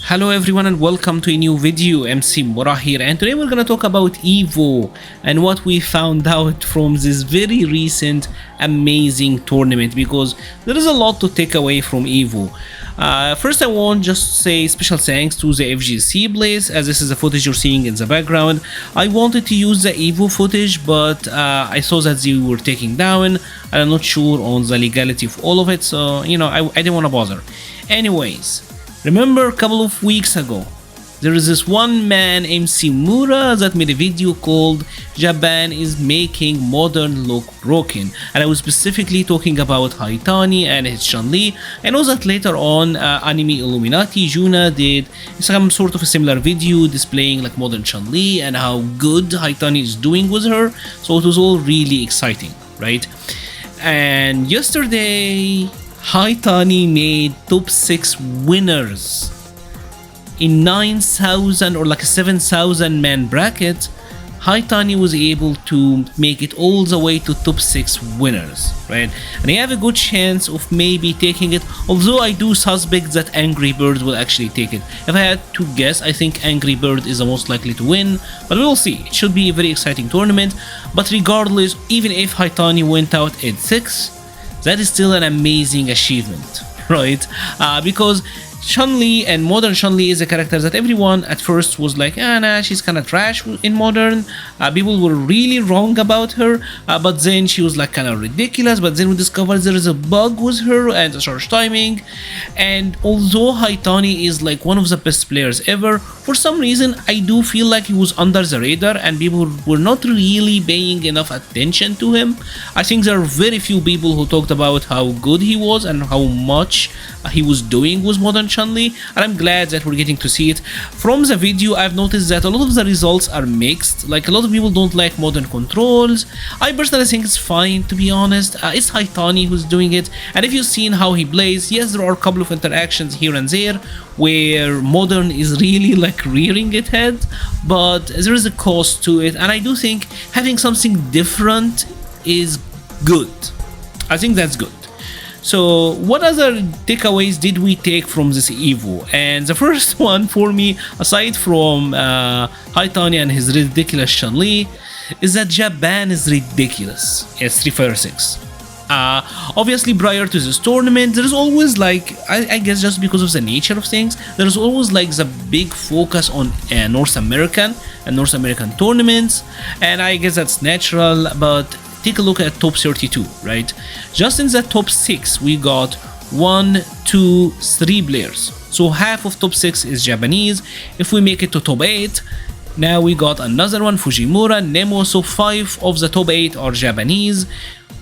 Hello everyone and welcome to a new video. MC Mura here, and today we're gonna talk about EVO and what we found out from this very recent amazing tournament, because there is a lot to take away from EVO. First, I want just to say special thanks to the FGC Blaze, as this is the footage you're seeing in the background. I wanted to use the EVO footage, but I saw that they were taken down and I'm not sure on the legality of all of it, so I didn't want to bother. Anyways, remember a couple of weeks ago, there is this one man, MC Mura, that made a video called Japan is making modern look broken, and I was specifically talking about Haitani and his Chun-Li. I know that later on Anime Illuminati Juna did some sort of a similar video displaying like modern Chun-Li and how good Haitani is doing with her, so it was all really exciting, right? And yesterday Haitani made top 6 winners in 9,000 or like a 7,000 man bracket. Haitani was able to make it all the way to top 6 winners, right? And he have a good chance of maybe taking it, although I do suspect that Angry Bird will actually take it. If I had to guess, I think Angry Bird is the most likely to win, but we'll see. It should be a very exciting tournament. But regardless, even if Haitani went out at 6, that is still an amazing achievement, right? Because Chun-Li and modern Chun-Li is a character that everyone at first was like, nah, she's kind of trash in modern. People were really wrong about her, but then she was like kind of ridiculous. But then we discovered there is a bug with her and a charge timing. And although Haitani is like one of the best players ever, for some reason I do feel like he was under the radar and people were not really paying enough attention to him. I think there are very few people who talked about how good he was and how much he was doing with modern Chun-Li, and I'm glad that we're getting to see it. From the video, I've noticed that a lot of the results are mixed. Like, a lot of people don't like modern controls. I personally think it's fine, to be honest. It's Haitani who's doing it, and if you've seen how he plays, yes, there are a couple of interactions here and there where modern is really like rearing its head, but there is a cost to it, and I do think having something different is good. I think that's good. So what other takeaways did we take from this EVO? And the first one for me, aside from Haitani and his ridiculous Chun-Li, is that Japan is ridiculous. It's 3-6. Obviously, prior to this tournament, there is always like, I guess just because of the nature of things, there is always like the big focus on North American tournaments, and I guess that's natural, but take a look at top 32, right? Just in the top 6, we got 1, 2, 3 players. So half of top 6 is Japanese. If we make it to top 8, now we got another one, Fujimura, Nemo, so 5 of the top 8 are Japanese.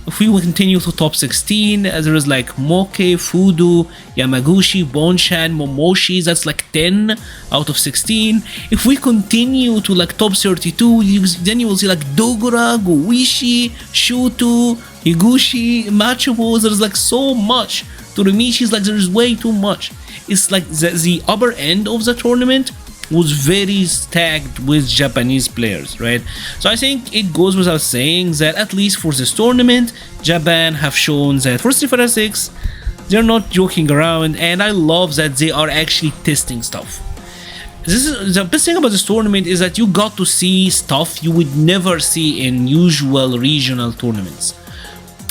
If we continue to top 16, there is like Moke, Fudo, Yamaguchi, Bonshan, Momoshi, that's like 10 out of 16. If we continue to like top 32, then you will see like Dogura, Goishi, Shuto, Higuchi, Machobo. There's like so much. Torimichi is like there's way too much. It's like the upper end of the tournament was very stacked with Japanese players, right? So I think it goes without saying that at least for this tournament, Japan have shown that for 3-6, they're not joking around, and I love that they are actually testing stuff. This is the best thing about this tournament, is that you got to see stuff you would never see in usual regional tournaments.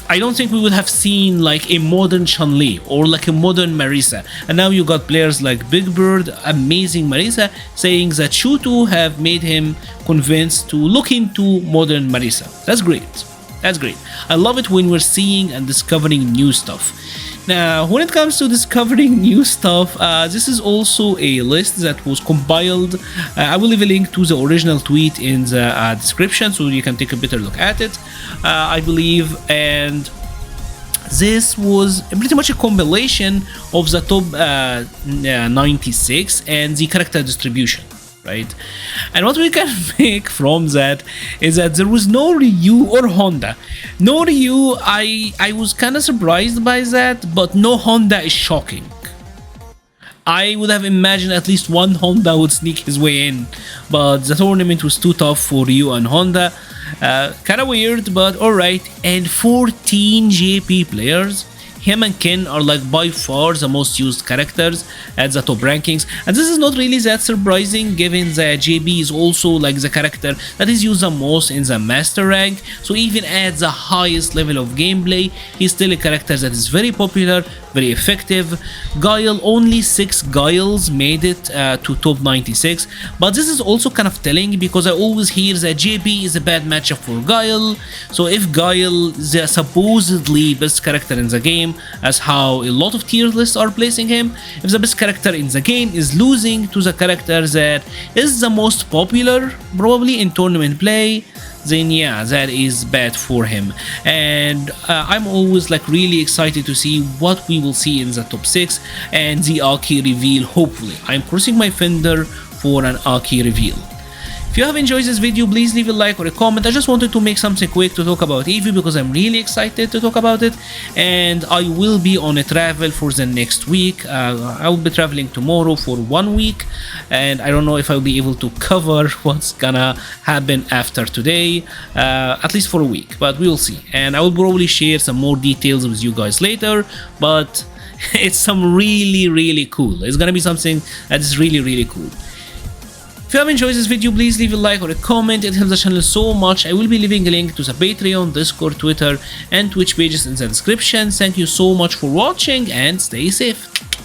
I don't think we would have seen like a modern Chun-Li or like a modern Marisa, and now you got players like Big Bird, amazing Marisa, saying that Shuto have made him convinced to look into modern Marisa. That's great. That's great. I love it when we're seeing and discovering new stuff. Now, when it comes to discovering new stuff, this is also a list that was compiled. I will leave a link to the original tweet in the description so you can take a better look at it, I believe. And this was pretty much a compilation of the top 96 and the character distribution, right? And what we can make from that is that there was no Ryu or Honda. No Ryu, I was kind of surprised by that, but no Honda is shocking. I would have imagined at least one Honda would sneak his way in, but the tournament was too tough for Ryu and Honda. Kind of weird, but alright. And 14 JP players. him and Ken are like by far the most used characters at the top rankings, and this is not really that surprising given that JB is also like the character that is used the most in the master rank. So even at the highest level of gameplay, he's still a character that is very popular, very effective. Guile, only 6 Guiles made it to top 96, but this is also kind of telling because I always hear that JB is a bad matchup for Guile. So if Guile, the supposedly best character in the game, as how a lot of tier lists are placing him, if the best character in the game is losing to the character that is the most popular probably in tournament play, then yeah, that is bad for him. And I'm always like really excited to see what we will see in the top 6 and the Aki reveal. Hopefully, I'm crossing my finger for an Aki reveal. If you have enjoyed this video, please leave a like or a comment. I just wanted to make something quick to talk about EVO because I'm really excited to talk about it, and I will be on a travel for the next week. I will be traveling tomorrow for 1 week, and I don't know if I'll be able to cover what's gonna happen after today, at least for a week, but we will see. And I will probably share some more details with you guys later, but it's some really cool. It's gonna be something that is really cool. If you have enjoyed this video, please leave a like or a comment. It helps the channel so much. I will be leaving a link to the Patreon, Discord, Twitter, and Twitch pages in the description. Thank you so much for watching and stay safe.